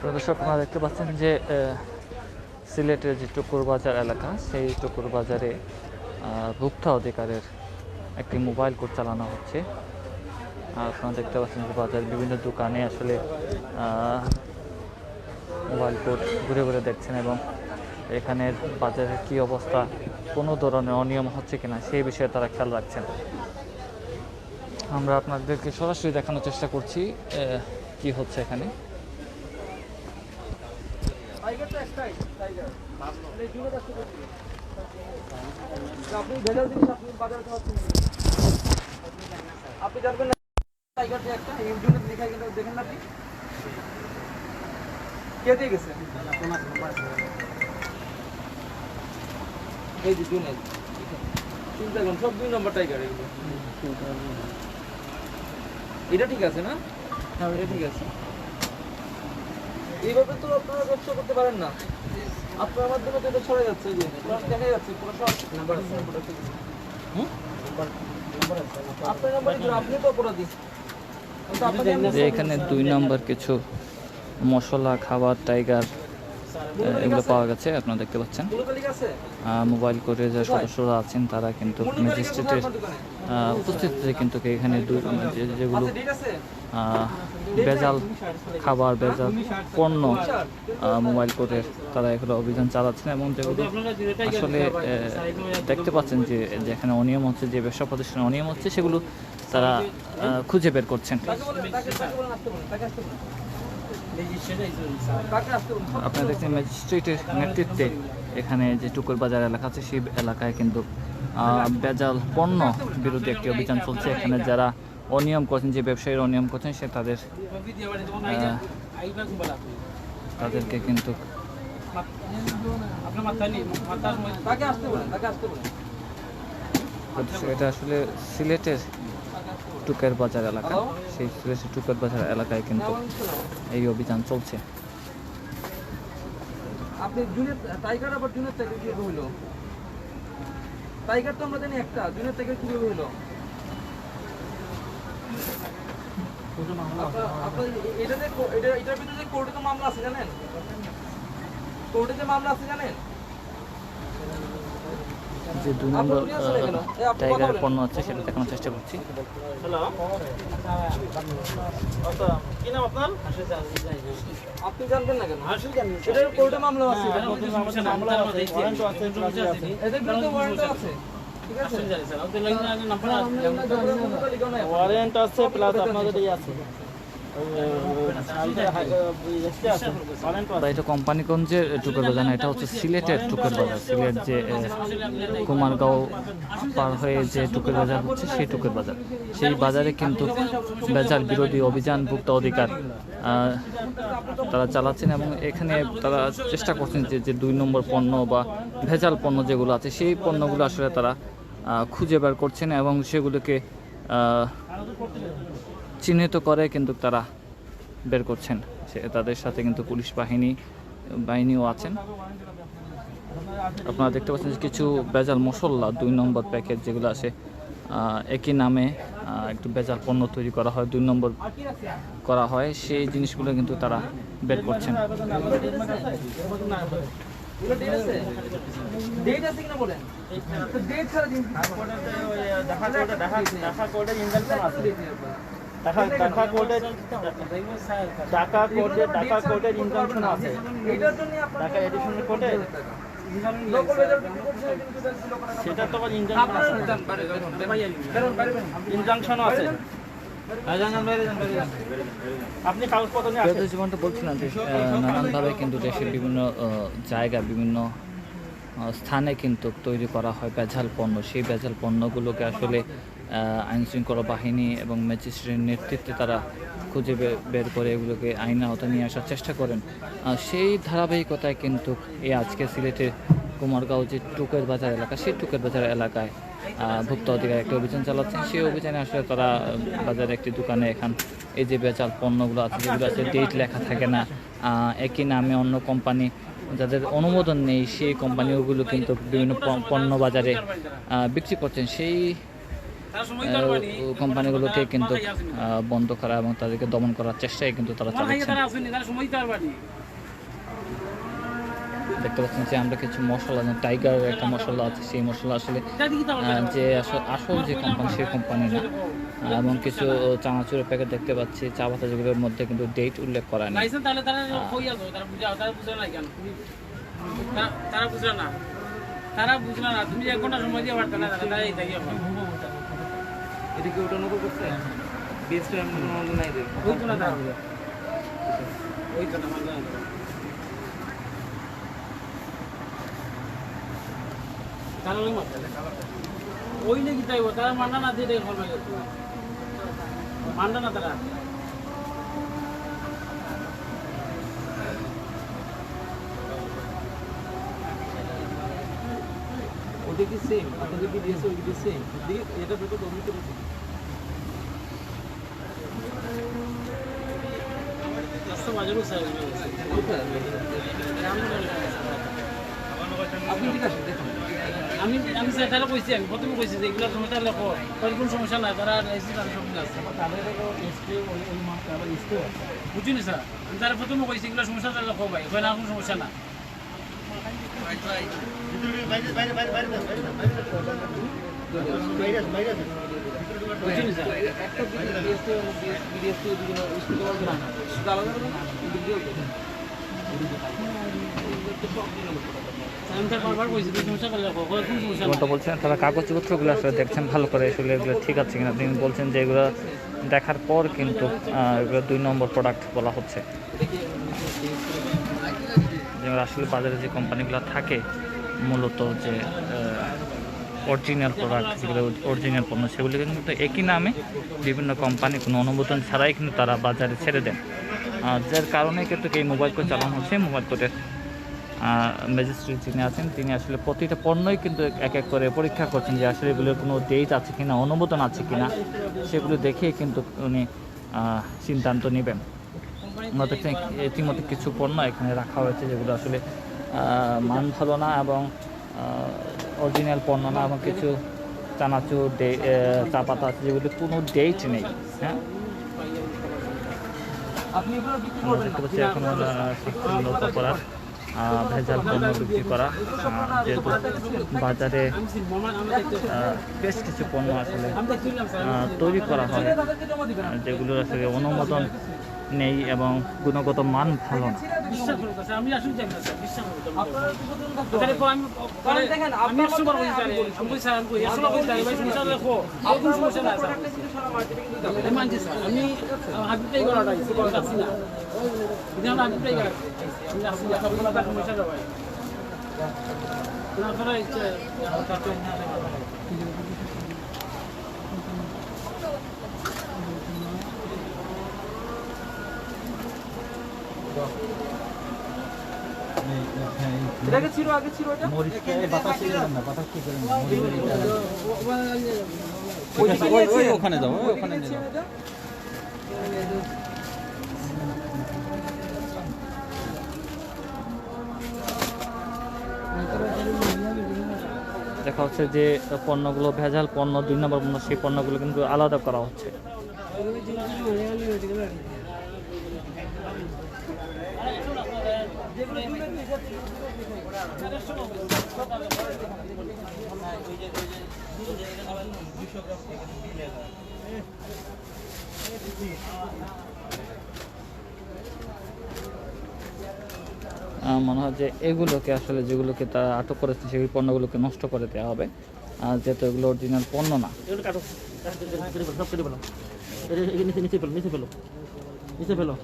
দর্শক, আপনারা দেখতে পাচ্ছেন যে সিলেটের যে টুকুর বাজার এলাকা, সেই টুকুর বাজারে ভোক্তা অধিকারের একটি মোবাইল কোর্ট চালানো হচ্ছে। আপনারা দেখতে পাচ্ছেন যে বাজারের বিভিন্ন দোকানে আসলে মোবাইল কোর্ট ঘুরে ঘুরে দেখছেন এবং এখানের বাজারের কী অবস্থা, কোনো ধরনের অনিয়ম হচ্ছে কিনা সেই বিষয়ে তারা খেয়াল রাখছেন। আমরা আপনাদেরকে সরাসরি দেখানোর চেষ্টা করছি কি হচ্ছে এখানে। আপনি ভেজাল জিনিস আপনি বাজারে খাওয়াচ্ছেন, আপনি জানবেন না টাইগার যে একটা ইউটিউবে লেখা কিন্তু দেখেন না আপনি কে দিয়ে গেছে এই যে দুই চিন্তা করুন, সব 2 নম্বর টাইগার এগুলো। এটা ঠিক আছে না? হ্যাঁ, এটা ঠিক আছে। এইভাবে তো আপনারা ব্যবসা করতে পারেন না। আপনার মাধ্যমে তো এটা ছড়ে যাচ্ছে, যে দেখা যাচ্ছে পুরো সব নাম্বার আছে। আপনার নাম্বারই তো, আপনি তো অপরাধী। যে এখানে 2 নম্বর কিছু মশলা, খাবার, টাইগার এগুলো পাওয়া গেছে। আপনারা দেখতে পাচ্ছেন মোবাইল কোর্টে যে সদস্যরা আছেন তারা কিন্তু ম্যাজিস্ট্রেটের উপস্থিতিতে কিন্তু এখানে যেগুলো বেজাল খাবার, বেজাল পণ্য মোবাইল কোর্টের তারা এগুলো অভিযান চালাচ্ছেন এবং যেগুলো আসলে দেখতে পাচ্ছেন যে যেখানে অনিয়ম হচ্ছে, যে ব্যবসা প্রতিষ্ঠানে অনিয়ম হচ্ছে, সেগুলো তারা খুঁজে বের করছেন। আপনারা দেখছেন ম্যাজিস্ট্রেটের নেতৃত্বে এখানে যে টুকুর বাজার এলাকা আছে সেই এলাকায় কিন্তু বেজাল পণ্য বিরোধী একটি অভিযান চলছে। এখানে যারা অনিয়ম করছেন, যে ব্যবসায়ীরা অনিয়ম করছেন, সে তাদেরকে কিন্তু এটা আসলে সিলেটের টুকের বাজার এলাকা, সেই সিলেটের টুকের বাজার এলাকায় কিন্তু এই অভিযান চলছে। আপনি জুনের টাইগার, আবার জুনের টাইগার কিভাবে হইলো? টাইগার তো আমরা জানি একটা, জুনের টাইগার কিভাবে হইলো? আপনার এটাতে এটার ভিতরে যে কোর্টে তো মামলা আছে জানেন? কোর্টে যে মামলা আছে জানেন? যে 2 নম্বর টাইগার পণ্য আছে সেটা দেখানোর চেষ্টা করছি। হ্যালো, কি নাম আপনার? আপনি জানবেন না কেন? এটার কোর্টে মামলা আছে, ওয়ারেন্ট আছে প্লাস আপনাদের এই আছে। এটা কোম্পানিগঞ্জের টুকুর বাজার না, এটা হচ্ছে সিলেটের টুকুর বাজার। সিলেট যে কুমারগাঁও পার হয়ে যে টুকুর বাজার হচ্ছে সেই টুকুর বাজার, সেই বাজারে কিন্তু বেজাল বিরোধী অভিযান, ভোক্তা অধিকার তারা চালাচ্ছেন এবং এখানে তারা চেষ্টা করছেন যে 2 নম্বর পণ্য বা ভেজাল পণ্য যেগুলো আছে সেই পণ্যগুলো আসলে তারা খুঁজে বের করছেন এবং সেগুলোকে চিহ্নিত করে কিন্তু তারা বের করছেন। তাদের সাথে কিন্তু পুলিশ বাহিনীও আছেন। আপনারা দেখতে পাচ্ছেন যে কিছু বেজাল মশলা, 2 নম্বর প্যাকেট যেগুলো আছে, একই নামে একটু বেজাল পণ্য তৈরি করা হয়, 2 নম্বর করা হয়, সেই জিনিসগুলো কিন্তু তারা বের করছেন। ঢাকা কোর্টের ইনজাংশন আছে, ঢাকা এডিশনাল কোর্টে সেটা তো ইনজাংশন আছে। আপনি কাগজপত্র নিয়ে জীবনটা বলছিলাম যে নানানভাবে কিন্তু দেশের বিভিন্ন জায়গা, বিভিন্ন স্থানে কিন্তু তৈরি করা হয় বেজাল পণ্য। সেই বেজাল পণ্যগুলোকে আসলে আইনশৃঙ্খলা বাহিনী এবং ম্যাজিস্ট্রেটের নেতৃত্বে তারা খুঁজে বের করে এগুলোকে আইনের আওতায় নিয়ে আসার চেষ্টা করেন। সেই ধারাবাহিকতায় কিন্তু এই আজকে সিলেটের কুমারগাঁও যে টুকের বাজার এলাকা, সেই টুকের বাজার এলাকায় ভোক্তা অধিকার একটি অভিযান চালাচ্ছেন। সেই অভিযানে আসলে তারা বাজারে একটি দোকানে এই যে বেচাল পণ্যগুলো আছে, যেগুলো আছে ডেট লেখা থাকে না, একই নামে অন্য কোম্পানি যাদের অনুমোদন নেই, সেই কোম্পানিগুলো কিন্তু বিভিন্ন পণ্য বাজারে বিক্রি করছেন। সেই কোম্পানিগুলোকে কিন্তু বন্ধ করা এবং তাদেরকে দমন করার চেষ্টাই কিন্তু তারা চালাচ্ছে। দেখতে পাচ্ছেন যে আমরা কিছু মশলা, টাইগার একটা মশলা আছে, সেই মশলা আসলে যে আসল যে কোম্পানি সেই কোম্পানি না। এবং কিছু চানাচুরের প্যাকেট দেখতে পাচ্ছি, চা পাতা, যেগুলোর মধ্যে কিন্তু ডেট উল্লেখ করা নেই। তারা বুঝলো না, তুমি 1 ঘন্টা সময় দিয়ে পারতে না, তারা এই দেখি এটা কি ওটা নকল করছে বেস্ট এমন নাই দেখ ওই তো না তারা ওই তো না মানে তারা ওই মাত্রা ওই নাকি তাই তারা মান্না না দিয়ে দেখো মান্না না তারা ওটা কি সেম আপনাদের কি দিয়েছে ওই কি সেম দিয়ে এটা দুটো দমি করেছে রাস্তা বাজারও সাইজ আছে আপনি ঠিক আছে দেখুন আমি সেটাও কইছি আমি প্রথমে কইছি যে এগুলা সমস্যা লেখো কোনো সমস্যা নাই তারা এসি তার সব আছে তাদের স্প্রে ওই মাপটা আবার স্প্রে বুঝিনি স্যার আমি তারা প্রথমে কইছি এগুলা সমস্যা লেখো ভাই ওখানে আর কোনো সমস্যা না বলছেন তারা কাগজপত্রগুলো আসলে দেখছেন ভালো করে, আসলে এগুলো ঠিক আছে কিনা। তিনি বলছেন যে এগুলো দেখার পর কিন্তু এগুলো 2 নম্বর প্রোডাক্ট বলা হচ্ছে। যেগুলো আসলে বাজারে যে কোম্পানিগুলো থাকে মূলত যে অরিজিনাল প্রোডাক্ট, যেগুলো অরিজিনাল পণ্য, সেগুলি কিন্তু একই নামে বিভিন্ন কোম্পানি কোনো অনুমোদন ছাড়াই কিন্তু তারা বাজারে ছেড়ে দেন। যার কারণে কিন্তু এই মোবাইল কোর্ট চালানো হচ্ছে। মোবাইল কোর্টের ম্যাজিস্ট্রেট যিনি আছেন তিনি আসলে প্রতিটা পণ্যই কিন্তু এক এক করে পরীক্ষা করছেন যে আসলে এগুলোর কোনো ডেট আছে কিনা, অনুমোদন আছে কিনা, সেগুলো দেখেই কিন্তু উনি সিদ্ধান্ত নেবেন। আমরা দেখছি ইতিমধ্যে কিছু পণ্য এখানে রাখা হয়েছে যেগুলো আসলে মান ভালো না এবং অরিজিনাল পণ্য না, এবং কিছু চানাচুর চা পাতা আছে যেগুলো কোনো ডেট নেই। হ্যাঁ, আমরা দেখতে পাচ্ছি এখন করার ভেজাল পণ্য বিক্রি করা, যেহেতু বাজারে বেশ কিছু পণ্য আসলে তৈরি করা হয় যেগুলো আসলে অনুমোদন নেই এবং গুণগত মান ভালো না। এটাকে ছিল আগে ছিল এটা মরিচকে বাতাস দিবেন না, বাতাস কি করেন ওই ওখানে যাও, ওই ওখানে নিয়ে যাও। দেখা হচ্ছে যে পণ্যগুলো ভেজাল পণ্য, 2 নম্বর পণ্য, সেই পণ্যগুলো কিন্তু আলাদা করা হচ্ছে। মনে হয় যে এগুলোকে আসলে যেগুলোকে তারা আটক করেছে সেই পণ্যগুলোকে নষ্ট করে দেওয়া হবে, যেহেতু এগুলো অরিজিনাল পণ্য না। নিচে ফেলো।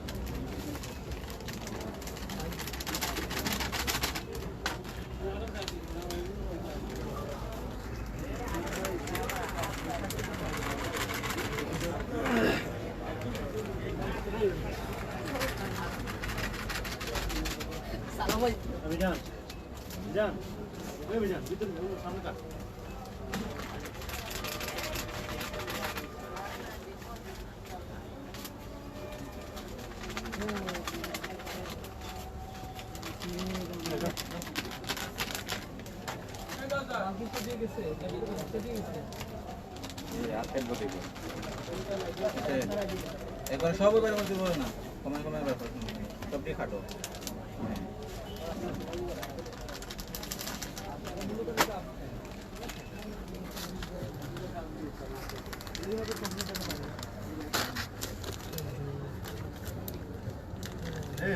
একবার সব এবার করতে পারো না, কমে কমে এবার সবটি খাটো।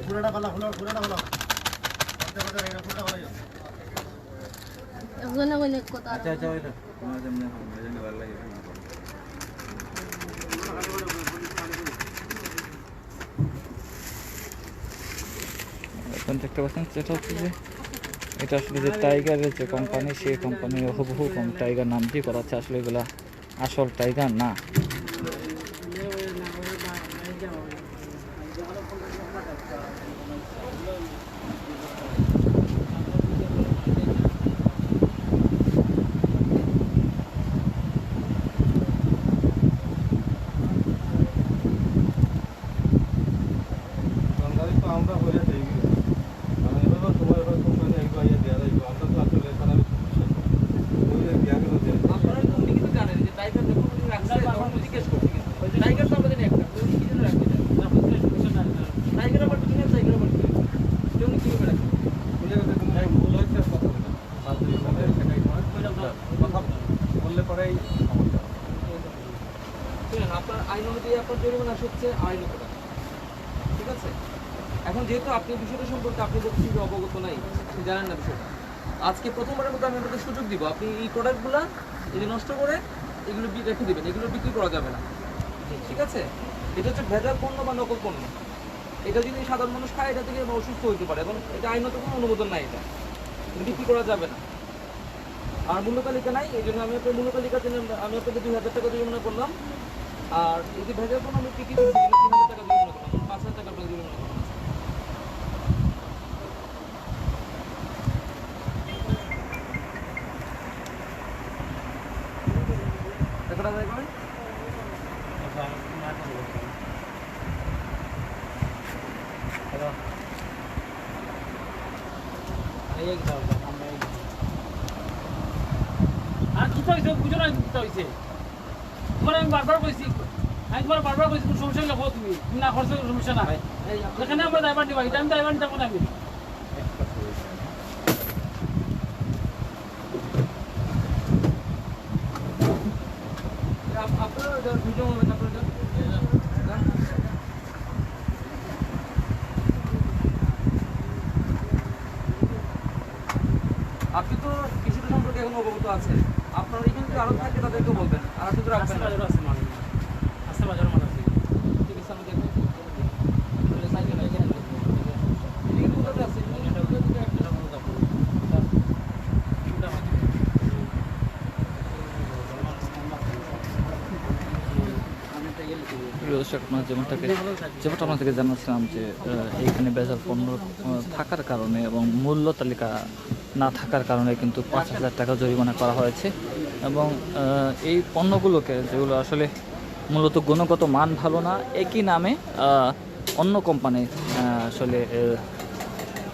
পুরোটা পালা হলো, পুরোটা হলো। পুরোটা হলো। ওখানে কইলে কথা আচ্ছা আচ্ছা ওইটা তোমার যেমনি যেমনি ভালো লাগে। এখন দেখতে পাচ্ছেন যেটা হচ্ছে যে এটা আসলে যে টাইগারের যে কোম্পানি, সেই কোম্পানির হুবহু টাইগার নাম দিয়ে করা হচ্ছে, আসলে এগুলা আসল টাইগার না। আপনারা তো উনি কিন্তু জানেন যে টাইগার যখন উনি রাখছে তখন উনি জিজ্ঞেস করছে কিন্তু টাইগার তো আমাদের একটা উনি কি জন্য রাখতে চান টাইগার আবার কি না টাইগার আবার কি এটা উনি কিভাবে রাখছেন বললে পরেই শুনেন আপনার আইন অনুযায়ী আপনার জরিমানা হচ্ছে 2.5 লক্ষ টাকা, ঠিক আছে? এখন যেহেতু আপনি বিষয়টা সম্পর্কে আপনি বলছেন যে অবগত নাই, আপনি জানেন না বিষয়টা, আজকে প্রথমবারের মতো আমি আপনাকে সুযোগ দিব, আপনি এই প্রোডাক্টগুলো এই যে নষ্ট করে এগুলো রেখে দেবেন, এগুলো বিক্রি করা যাবে না, ঠিক আছে? এটা হচ্ছে ভেজাল পণ্য বা নকল পণ্য, এটা যদি সাধারণ মানুষ খায় এটা থেকে অসুস্থ হতে পারে এবং এটা আইনত কোনো অনুমোদন নাই, এটা বিক্রি করা যাবে না। আর মূল্য তালিকা নাই, এই জন্য আমি আপনার মূল্য তালিকার জন্য আমি আপনাকে 2,000 টাকা জরিমানা করলাম। আর এই যে ভেজাল পণ্য আমি বিক্রি করছি 3,000 টাকা জরিমানা করলাম, 5,000 টাকা আপনাকে জরিমানা করলাম। টাকাটা আদায় করেন। আর কি হয়েছে বুঝো না, কি হয়েছে তোমার আমি বারবার কইছি, আমি তোমার বারবার কইছি কোনো সমস্যা হলে তুমি তুমি না খরচ সমস্যা না হয়, এখানে আমরা ড্রাইভার নিবা, এটা আমি ড্রাইভার নিতে পারবো না। আমি আপনার ভিডিও হবে আপনার আপনি তো কৃষিটা সম্পর্কে এখন অবগত আছেন, আপনার এখানে যদি আরো থাকে তাদেরকে বলবেন, আর আপনি তো রাখবেন না। বাজার আছে মাল, আছে বাজার মাল আছে, ঠিক আছে? আমি দেখবো সাইকেল এখানে এখানে কোথাতে আছে, এটা কোথাতে একটা বড় কাপড় এটা আমি তো গেলে দর্শক, আপনার যেমনটা আপনাদেরকে জানাচ্ছিলাম যে এইখানে ভেজাল পণ্য থাকার কারণে এবং মূল্য তালিকা না থাকার কারণে কিন্তু 5,000 টাকা জরিমানা করা হয়েছে। এবং এই পণ্যগুলোকে, যেগুলো আসলে মূলত গুণগত মান ভালো না, একই নামে অন্য কোম্পানি আসলে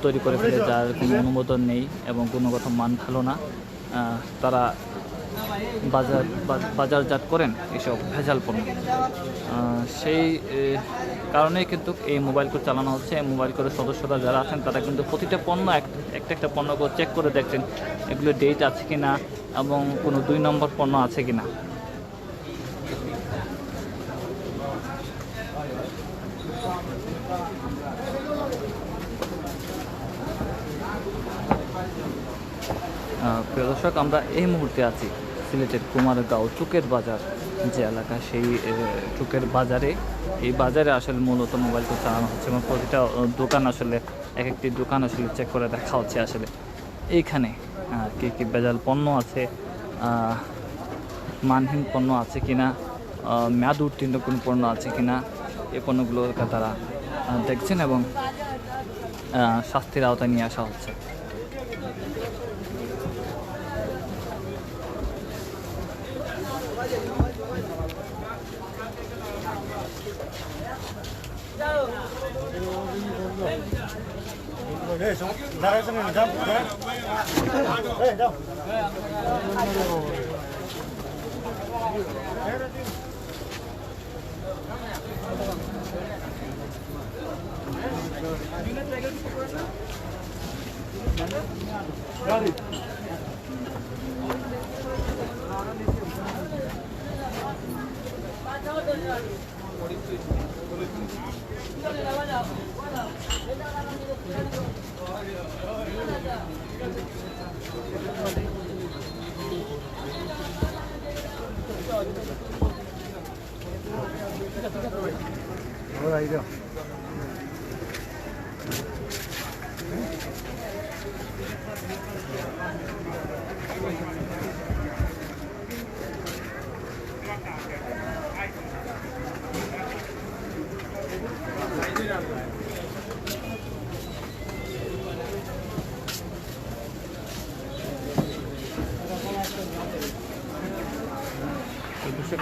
তৈরি করে ফেলে, যার কোনো অনুমোদন নেই এবং গুণগত মান ভালো না, তারা বাজারজাত করেন এইসব ভেজাল পণ্য। সেই কারণেই কিন্তু এই মোবাইল কোড চালানো হচ্ছে। এই মোবাইল কোডের সদস্যরা যারা আছেন তারা কিন্তু প্রতিটা পণ্য একটা পণ্য চেক করে দেখছেন এগুলো ডেট আছে কি না এবং কোনো 2 নম্বর পণ্য আছে কি না। প্রিয় দর্শক, আমরা এই মুহূর্তে আছি সিলেটের কুমারগাঁও চুকের বাজার যে এলাকা, সেই চুকের বাজারে। এই বাজারে আসলে মূলত মোবাইল কোড চালানো হচ্ছে এবং প্রতিটা দোকান আসলে একটি দোকান আসলে চেক করে দেখা হচ্ছে আসলে এইখানে কী কী ভেজাল পণ্য আছে, মানহীন পণ্য আছে কিনা, মেয়াদ উত্তীর্ণ কোনো পণ্য আছে কিনা, এই পণ্যগুলোকে তারা দেখছেন এবং শাস্তির আওতায় নিয়ে আসা হচ্ছে। যাও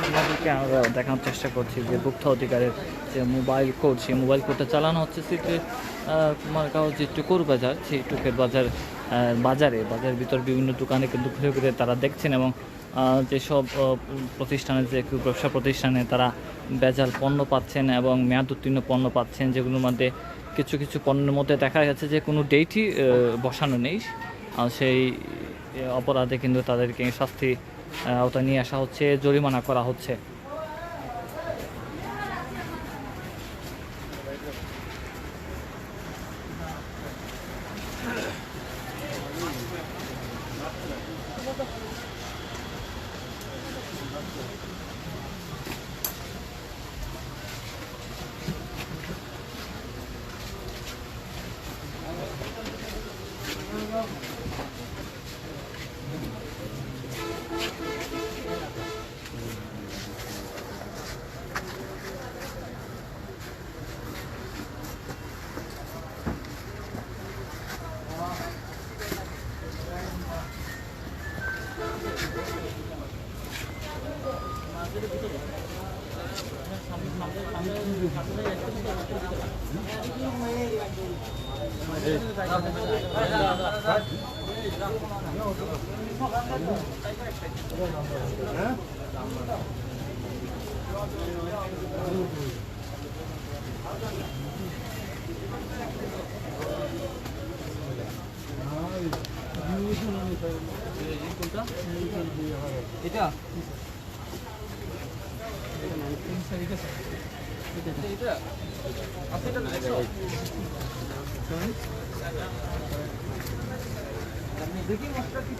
আপনাদেরকে আমরা দেখানোর চেষ্টা করছি যে ভোক্তা অধিকারের যে মোবাইল কোড, সেই মোবাইল কোডটা চালানো হচ্ছে সিলেটের কুমারগাঁও যে টুকুর বাজার, সেই টুকের বাজারের ভিতর বিভিন্ন দোকানে কিন্তু ঘুরে ঘুরে তারা দেখছেন এবং যেসব প্রতিষ্ঠানে যে ব্যবসা প্রতিষ্ঠানে তারা ভেজাল পণ্য পাচ্ছেন এবং মেয়াদ উত্তীর্ণ পণ্য পাচ্ছেন, যেগুলোর মধ্যে কিছু কিছু পণ্যের মধ্যে দেখা যাচ্ছে যে কোনো ডেটই বসানো নেই। সেই অপরাধে কিন্তু তাদেরকে শাস্তি আওতায় নিয়ে আসা হচ্ছে, জরিমানা করা হচ্ছে। এটা দেখি মশলা কি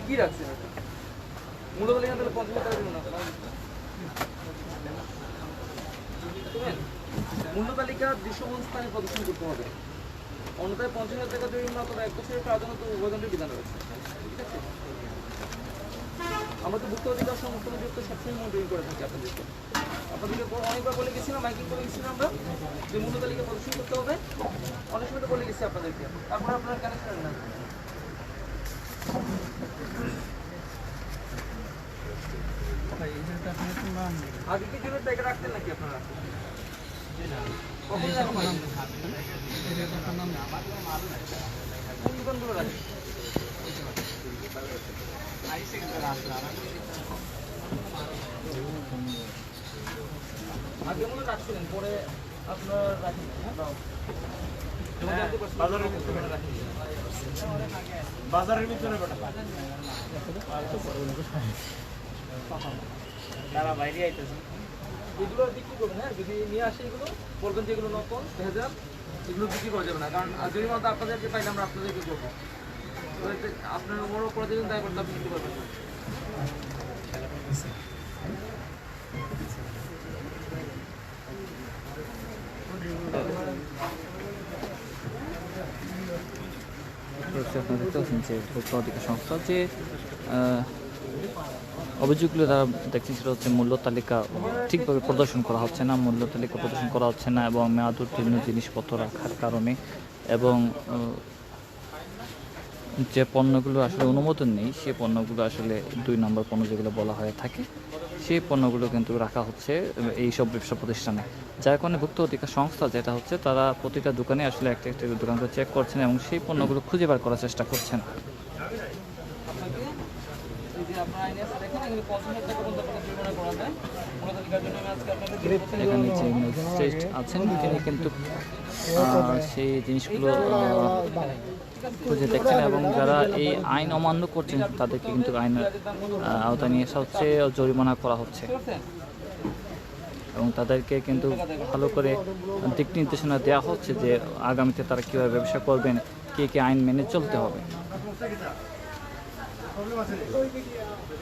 কি রাখছে মূল্য তালিকা তাহলে 50 টাকা দিন না মূল্য তালিকা দৃশ্যমান স্থানে প্রদর্শন করতে হবে, অন্যথায় 50,000 টাকা জরিমানা অথবা 1 বছরের কারাদণ্ড উভয়দণ্ডের বিধান রয়েছে। ঠিক আছে, আমরা তো ভুক্ত অধিকার সংরক্ষণ যুক্ত সবসময় মনিটরিং করে থাকি আপনাদেরকে। আপনাদেরকে অনেকবার বলে গেছিলাম, মাইকিং করে গেছিলাম আমরা যে মূল্য তালিকা প্রদর্শন করতে হবে, অনেক সময় তো বলে গেছি আপনাদেরকে, তারপরে আপনারা কেন করেন না? আগে কি জন্য টাকা রাখতেন নাকি আপনারা? কখন রাখেন? কোন দোকানগুলো রাখেন? আগে মনে রাখছিলেন, পরে আপনারা রাখেন বাজারের ভিতরে তারা বাইরে আইতেছে, এগুলো বিক্রি করবেন। হ্যাঁ, যদি নিয়ে আসে এগুলো বলবেন যে এগুলো নকল ভেজাল, এগুলো বিক্রি করা যাবে না, কারণ জরিমানা আপনাদেরকে পাইলে আমরা আপনাদেরকে করবো। আপনার বড় প্রতিদিন দায় করতে আপনি নিতে পারবেন না। আপনারা দেখতে পাচ্ছেন যে ভোক্তা অধিকার সংস্থা যে অভিযোগগুলো তারা দেখছেন সেটা হচ্ছে মূল্য তালিকা ঠিকভাবে প্রদর্শন করা হচ্ছে না, মূল্য তালিকা প্রদর্শন করা হচ্ছে না এবং মেয়াদ উত্তীর্ণ জিনিসপত্র রাখার কারণে এবং যে পণ্যগুলো আসলে অনুমোদন নেই সেই পণ্যগুলো আসলে 2 নম্বর পণ্য যেগুলো বলা হয়ে থাকে সেই পণ্যগুলো কিন্তু রাখা হচ্ছে এইসব ব্যবসা প্রতিষ্ঠানে, যার কারণে ভুক্ত অধিকার সংস্থা যেটা হচ্ছে তারা প্রতিটা দোকানে আসলে একটা একটা দোকান করে চেক করছেন এবং সেই পণ্যগুলো খুঁজে বার করার চেষ্টা করছেন। আপনাকে এই যে আপনার আইনে আছে দেখেন এগুলো 50,000 টাকা পর্যন্ত আপনাকে জরিমানা করা যায়। মূল্য তালিকার জন্য আমি আজকে আপনাকে এখানে যে ম্যাজিস্ট্রেট আছেন তিনি কিন্তু সেই জিনিসগুলো খুঁজে দেখছেন এবং যারা এই আইন অমান্য করছেন তাদেরকে কিন্তু আইনের আওতায় নিয়ে আসা হচ্ছে, জরিমানা করা হচ্ছে এবং তাদেরকে কিন্তু ভালো করে দিক নির্দেশনা দেওয়া হচ্ছে যে আগামীতে তারা কীভাবে ব্যবসা করবেন, কে কে আইন মেনে চলতে হবে। প্রবলেম আছে রে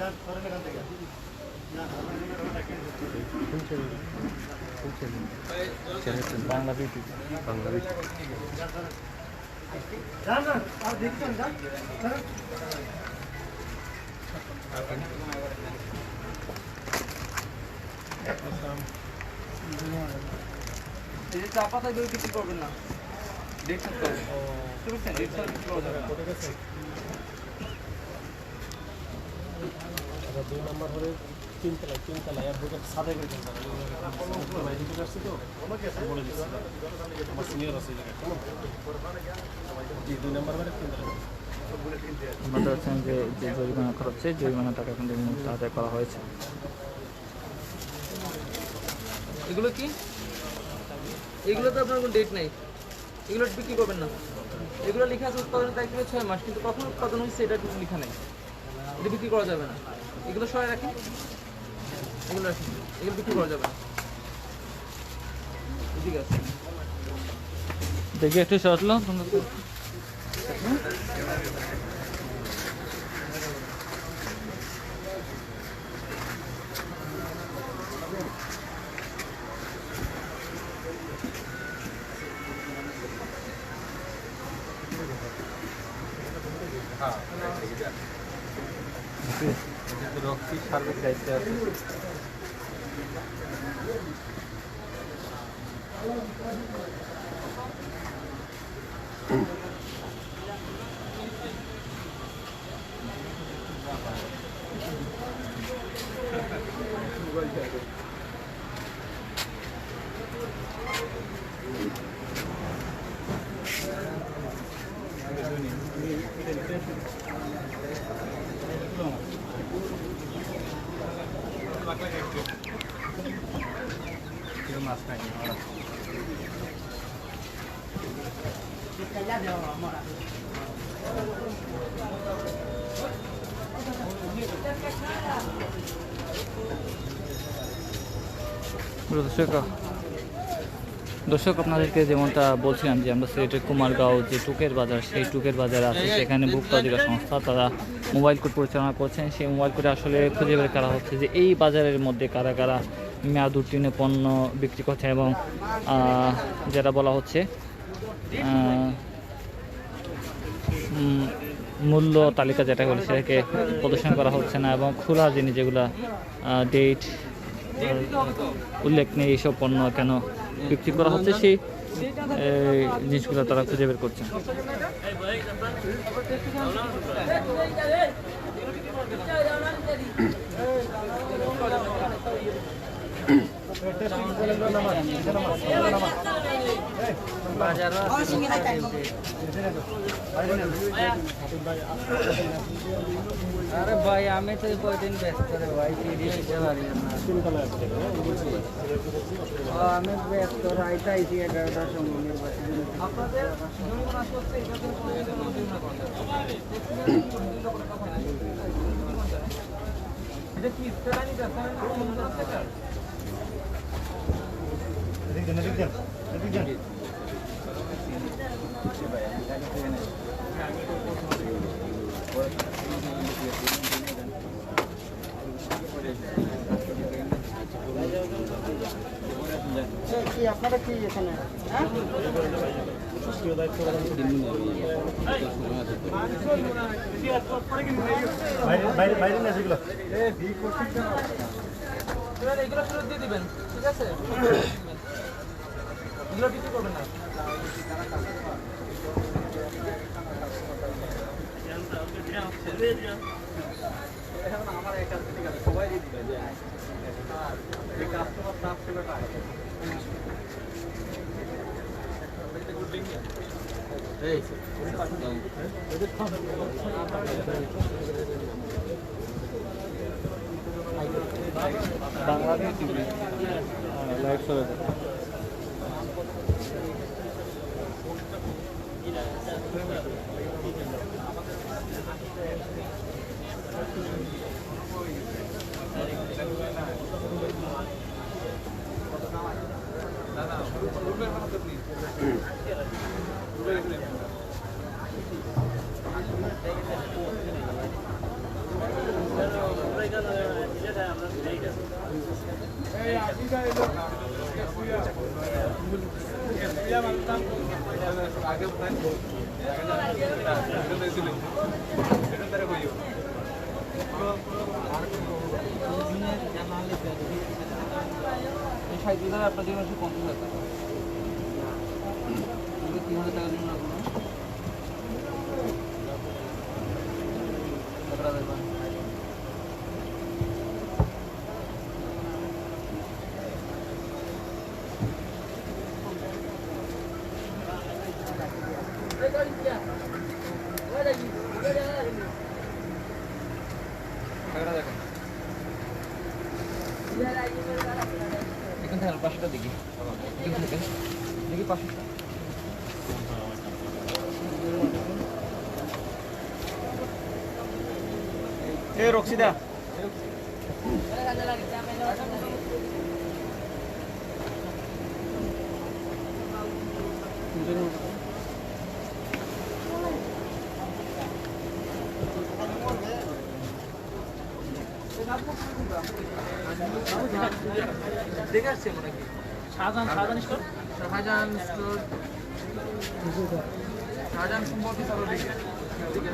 যান করেন এখান থেকে বাংলা বিউটি যান না আর দেখছেন যান এই যে চা পাতা এগুলো বিক্রি করবেন না, ডেট সেট করবেন। বুঝতে পারছেন? ডেট সেট বিক্রি করা যাবে না। দুই নম্বর হলে তিনতলায় আর দুটো সাদা করে আসছে তো বলে দিচ্ছি আমার সিনিয়র আছে দুই নম্বর হলে তিনতলায় আমরা দেখছেন যে যে জরিমানা করা হচ্ছে জরিমানা টাকা কিন্তু এই মুহূর্তে আদায় করা হয়েছে। এগুলো কি? এগুলো তো আপনার কোনো ডেট নেই, এগুলো বিক্রি করবেন না। এগুলো লেখা আছে উৎপাদনের তারিখ থেকে 6 মাস, কিন্তু কখন উৎপাদন হয়েছে এটা কিন্তু লেখা নেই, এটা বিক্রি করা যাবে না। এগুলো সবাই রাখেন, এগুলো রাখেন, এগুলো বিক্রি করা যাবে না। ঠিক আছে, দেখি একটু সরলো সার্বিক দায়িত্বে আছে। দর্শক আপনাদেরকে যেমনটা বলছিলাম যে আমরা সিলেটের কুমারগাঁও যে টুকের বাজার, সেই টুকের বাজার আছে সেখানে ভোক্তা অধিকার সংস্থা তারা মোবাইল কোর্ট পরিচালনা করছেন। সেই মোবাইল কোর্টে আসলে খুঁজে বের করা হচ্ছে যে এই বাজারের মধ্যে কারা কারা মেয়াদ উত্তীর্ণ পণ্য বিক্রি করছে এবং যেটা বলা হচ্ছে মূল্য তালিকা যেটা হলো সেটাকে প্রদর্শন করা হচ্ছে না এবং খোলা জিনিস যেগুলো ডেট উল্লেখ নেই এইসব পণ্য কেন বিক্রি করা হচ্ছে সেই জিনিসগুলো তারা খুঁজে বের করছে। আরে ভাই আমি তো কয়দিন ব্যস্ত রে ভাই, দিতে পারি না। আমি ব্যস্ত, রাইতে আইছি 11টার সময় নির্বাচন। আপনাদের জরিমানা আসছে এটা থেকে জরিমানা করা যাবে। এটা কি স্টেলানি আছে কি আপনারা কি এখানে বাইরে বাইরে না সেগুলো এগুলো ফেরত দিয়ে দিবেন, ঠিক আছে? এগুলো বিক্রি করবেন না। আমার এক কাজ ঠিক আছে, সবাই দিয়ে দিবে যে কাস্টমার চাপ সেবাটা বাংলাদেশ টিভি লাইভ চলে যায়। আপনার জন্য 50,000 টাকা, 3,000 টাকার জন্য টাকাটা দেখেন। এখান থেকে 500টা দেখি, এখান থেকে দেখি 500টা। রক্সিদা দেখে আসছে মনে কি শাহজাহান স্টোর শাহজাহান স্টোর, শাহজাহান সম্পর্কে সব দেখে দেখে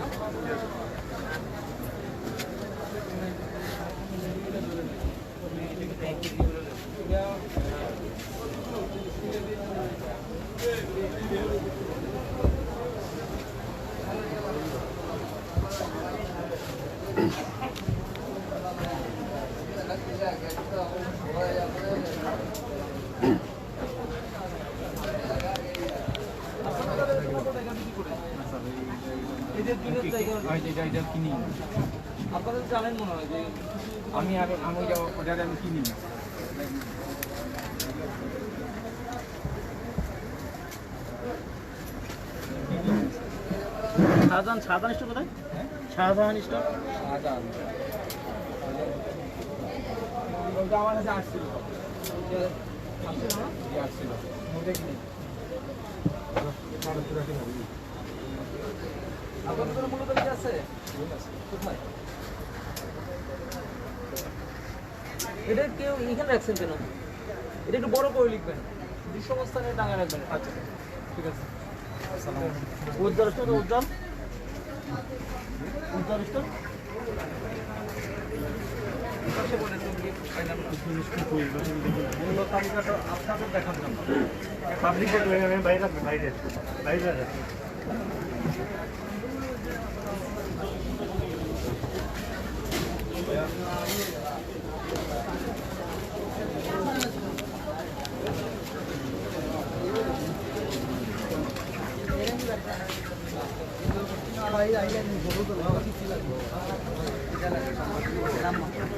আপনাদের জানেন মনে হয় যে আমি কিনি না। শাহজাহান স্টোর কোথায়? শাহজাহান স্টোর শাহজাহান আমার কাছে আসছিল, আসছিল না আসছিল দেখিনি। আপনাদের মূলত কি আছে কোথায়? এটা কেউ এখানে রাখছেন কেন? এটা একটু বড় করে লিখবেন, বিশ্বস্থানে টাঙা রাখবেন। আচ্ছা ঠিক আছে। উজ্জ্বল স্টোর, উজ্জ্বল স্টোর তালিকাটা আপনাদের দেখার জন্য পাবলিক বাইরে রাখবে, বাইরে বাইরে রাখবে।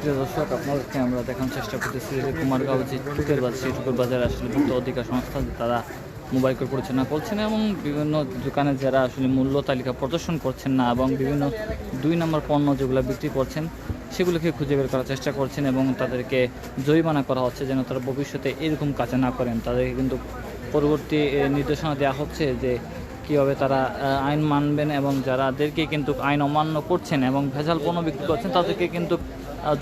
প্রিয় দর্শক, আপনাদেরকে আমরা দেখানোর চেষ্টা করতেছি যে কুমারগাঁও যে টুকের বাজার, সেই টুকের বাজারে আসলে ভুক্ত অধিকার সংস্থা তারা মোবাইল কোড পরিচালনা করছেন এবং বিভিন্ন দোকানে যারা আসলে মূল্য তালিকা প্রদর্শন করছেন না এবং বিভিন্ন 2 নম্বর পণ্য যেগুলো বিক্রি করছেন সেগুলোকে খুঁজে বের করার চেষ্টা করছেন এবং তাদেরকে জরিমানা করা হচ্ছে যেন তারা ভবিষ্যতে এরকম কাজ না করেন। তাদেরকে কিন্তু পরবর্তী নির্দেশনা দেওয়া হচ্ছে যে কীভাবে তারা আইন মানবেন এবং যারাদেরকে কিন্তু আইন অমান্য করছেন এবং ভেজাল পণ্য বিক্রি করছেন তাদেরকে কিন্তু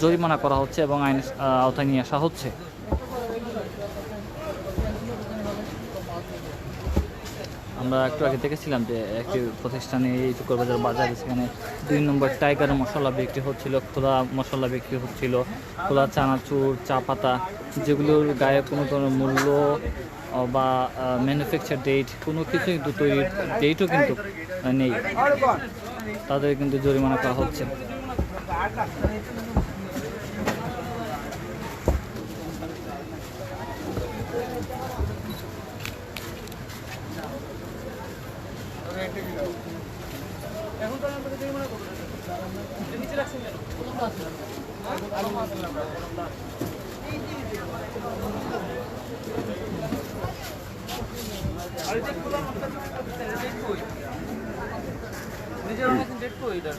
জরিমানা করা হচ্ছে এবং আইন আওতায় নিয়ে আসা হচ্ছে। আমরা একটু আগে দেখেছিলাম যে একটি প্রতিষ্ঠানে এই শুক্রবাজার বাজারে সেখানে 2 নম্বর টাইগার মশলা বিক্রি হচ্ছিল, খোলা মশলা বিক্রি হচ্ছিল, খোলা চানাচুর, চা পাতা, যেগুলোর গায়ে কোনো ধরনের মূল্য বা ম্যানুফ্যাকচার ডেট কোনো কিছু কিন্তু তৈরির ডেটও কিন্তু নেই, তাদের কিন্তু জরিমানা করা হচ্ছে। এখন তো আপনাদের জরিমানা করবেন নিচে রাখছেন কেন? আরে যে খোলা মশলা ডেট কই? নিজের অনেক ডেট কই এটা?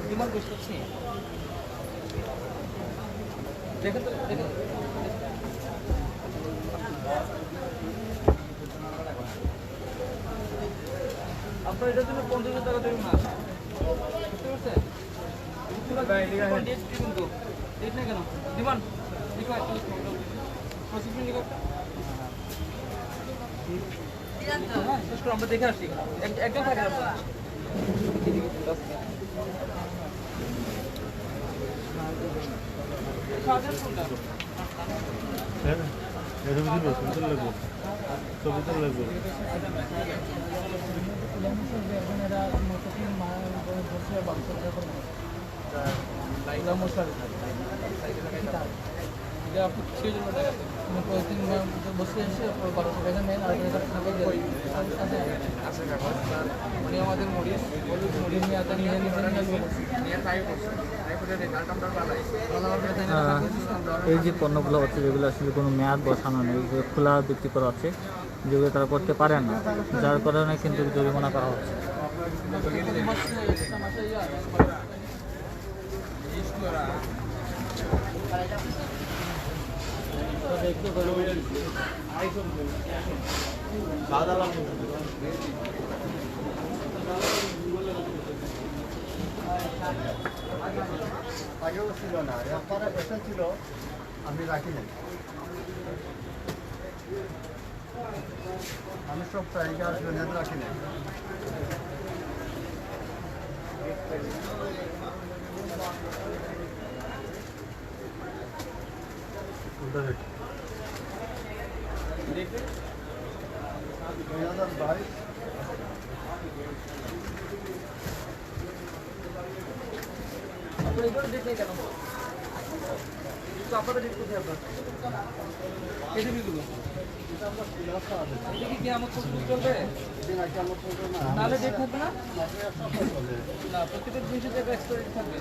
ডিমান্ড করছি দেখেন তো দেখেন। আপনার এটার জন্য 50,000 টাকা দেবেন না, বুঝতে পারছেন? ডেট কিন্তু ডেট না কেন ডিমান্ড আমরা দেখে আসছি একদম থাকে আপনার আমাদের মরিচ নিয়ে আসা নিয়ে এই যে পণ্যগুলো হচ্ছে যেগুলো আসলে কোনো মেয়াদ বসানো নেই, যেগুলো খোলা বিক্রি করা হচ্ছে, যেগুলো তারা করতে পারে না, যার কারণে কিন্তু জরিমানা করা হচ্ছে। আগেও ছিল না, একবার এসেছিল আমি রাখি নাই। আমি সব টাইগার রাখি নাই। আপনাদের ডেট কোথায় আপনার এডিবিগুলো এটা কি আমার খুব চলবে নাহলে ডেট থাকবে না না প্রত্যেকটা জিনিসের জায়গায় এক্সপায়ারি থাকবে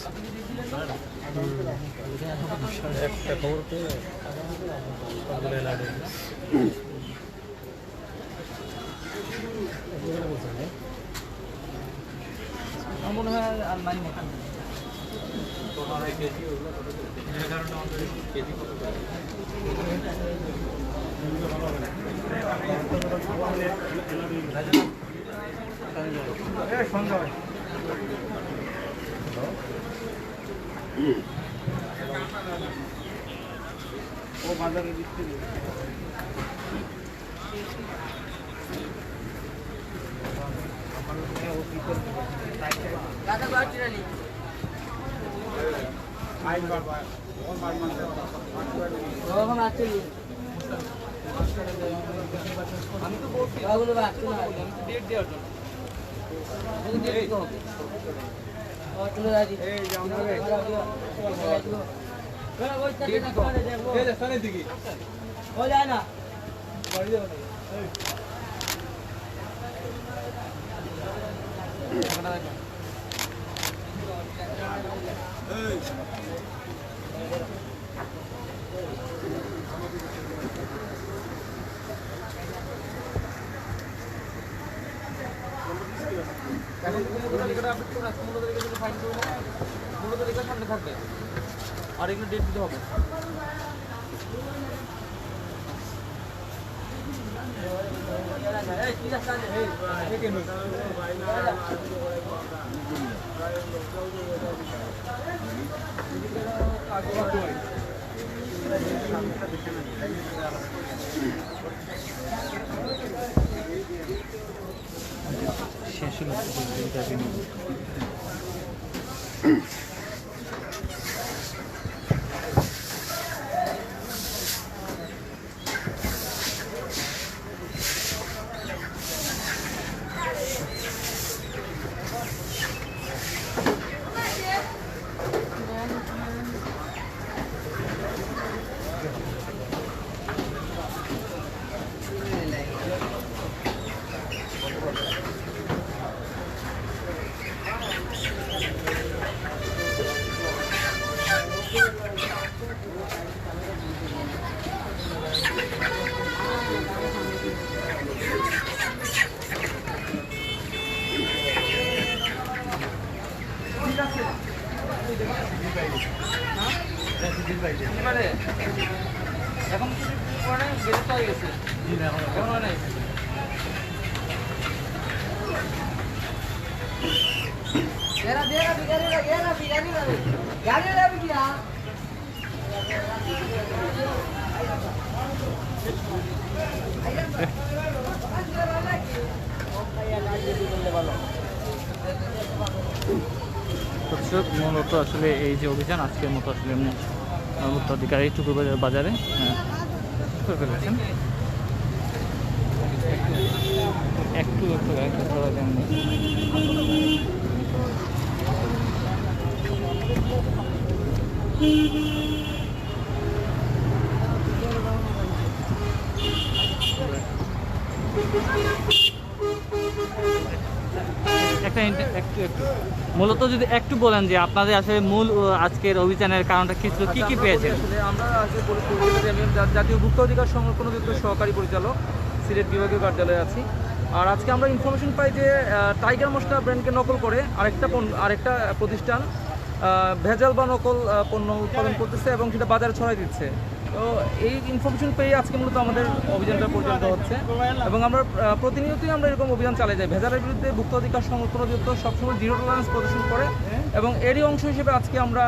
আপনি কি দিলেন না একটা খবর পেয়ে আমার মনে হয় আর নাই মনে ও বাজারে দিচ্ছে আমি তো বলছি ডেট দেওয়ার জন্য সামনে থাকবে আর এগুলো ডেট দিতে হবে শেষ হলো দুইটা দিন। এবারে এখন কিছু পরে বেরোতে হয়ে গেছে এখন হয় নাই দর্শক মূলত আসলে এই যে অভিযান আজকের মতো আসলে উত্তরাধিকারী টুকুরবাজার বাজারে করে ফেলেছেন। একটু একটু একটু ধরা যায়নি। একটু মূলত যদি একটু বলেন যে আপনাদের আসলে মূল আজকের অভিযানের কারণটা কি ছিল, কি কি পেয়েছেন? আসলে আমরা আজকে আমি জাতীয় ভোক্তা অধিকার সংরক্ষণ অধিদপ্তর সহকারী পরিচালক সিলেট বিভাগীয় কার্যালয়ে আছি। আর আজকে আমরা ইনফরমেশন পাই যে টাইগার মশলা ব্র্যান্ডকে নকল করে আরেকটা প্রতিষ্ঠান ভেজাল বা নকল পণ্য উৎপাদন করতেছে এবং সেটা বাজারে ছড়াই দিচ্ছে। তো এই ইনফরমেশন পেয়ে আজকে মূলত আমাদের অভিযানটা পরিচালিত হচ্ছে এবং আমরা প্রতিনিয়তই আমরা এরকম অভিযান চালিয়ে যাই। ভেজালের বিরুদ্ধে ভোক্তা অধিকার সংরক্ষণ অধিদপ্তর সবসময় জিরো টলারেন্স প্রদর্শন করে এবং এরই অংশ হিসেবে আজকে আমরা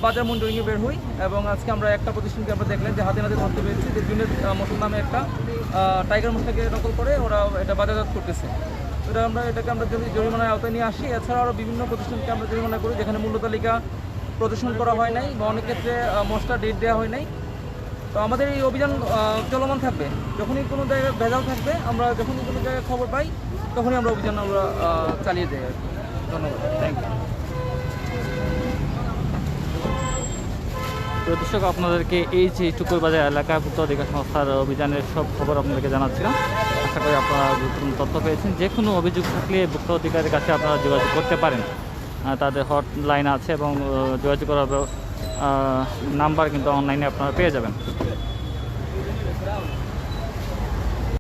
বাজার মনিটরিংয়ে বের হই এবং আজকে আমরা একটা প্রতিষ্ঠানকে আমরা দেখলেন যে হাতে নাতে ধরতে পেরেছি যে জুনের মশলা নামে একটা টাইগার মশলাকে নকল করে ওরা এটা বাজারজাত করতেছে। এটাকে আমরা যদি জরিমানার আওতায় নিয়ে আসি, এছাড়া আরও বিভিন্ন প্রতিষ্ঠানকে আমরা জরিমানা করি যেখানে মূল্য তালিকা প্রদর্শন করা হয় নাই বা অনেক ক্ষেত্রে মশলা ডেট দেওয়া হয় নাই। তো আমাদের এই অভিযান চলমান থাকবে। যখনই কোনো জায়গায় ভেজাল থাকবে, আমরা যখনই কোনো জায়গায় খবর পাই তখনই আমরা অভিযান চালিয়ে যাই আর কি। ধন্যবাদ, থ্যাংক ইউ। তো দর্শক আপনাদেরকে এই যে টুকুরবাজার এলাকা ভোক্তা অধিকার সংস্থার অভিযানের সব খবর আপনাদেরকে জানাচ্ছিলাম। আশা করি আপনারা গুরুত্বপূর্ণ তথ্য পেয়েছেন। যে কোনো অভিযোগ থাকলে ভোক্তা অধিকারের কাছে আপনারা যোগাযোগ করতে পারেন। তাদের হটলাইন আছে এবং যোগাযোগ করার নাম্বার কিন্তু অনলাইনে আপনারা পেয়ে যাবেন।